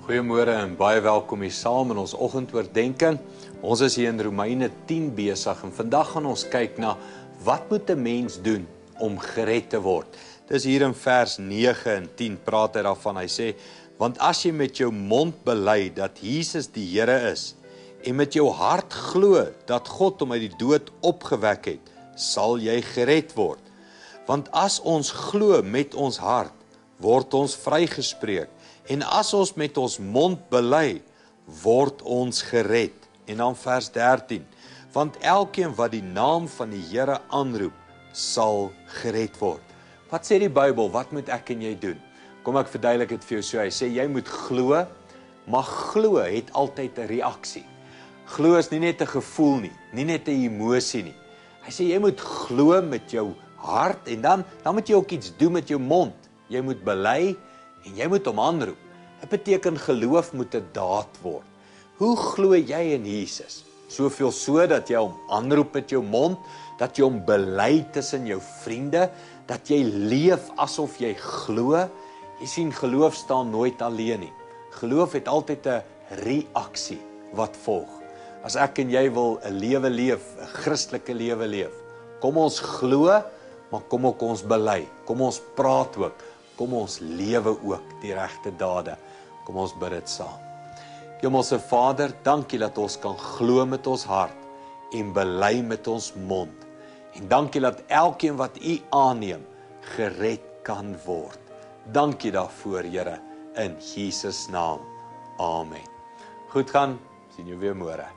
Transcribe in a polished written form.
Goeiemôre en baie welkom hier saam in ons oggendoordenkings. Ons is hier in Romeine 10 besig en vandag gaan ons kyk na wat moet 'n mens doen om gered te word. Dis hier in vers 9 en 10 praat hy daarvan. Hy sê, want as jy met jou mond bely dat Jesus die Here is en met jou hart glo dat God hom uit die dood opgewek het, sal jy gered word. Want as ons glo met ons hart, word ons vrygespreek. En as ons met ons mond bely, word ons gered. En dan vers 13. Want elkeen wat die naam van die Here aanroep, sal gered word. Wat sê die Bybel? Wat moet ek en jy doen? Kom ek verduidelik dit vir jou so. Hy sê jy moet glo, maar glo het altyd 'n reaksie. Glo is nie net 'n gevoel nie, nie net 'n emosie nie. Hy sê jy moet glo met jou hart en dan moet jy ook iets doen met jou mond. Jy moet bely en jy moet hom aanroep. Dit beteken geloof moet 'n daad word. Hoe glo jy in Jesus? Soveel so dat jy hom aanroep met jou mond, dat jy hom bely tussen jou vriende, dat jy leef asof jy glo. Jy sien, geloof staan nooit alleen nie. Geloof het altyd 'n reaksie wat volg. As ek en jy wil 'n lewe leef, 'n Christelike lewe leef, kom ons glo, maar kom ook ons bely. Kom ons praat ook. Kom ons lewe ook die regte dade. Kom ons bid dit saam. Hemelse Vader, dankie dat ons kan glo met ons hart en bely met ons mond. En dankie dat elkeen wat U aanneem, gered kan word. Dankie daarvoor, Here, in Jesus naam. Amen. Goed gaan, sien jou weer môre.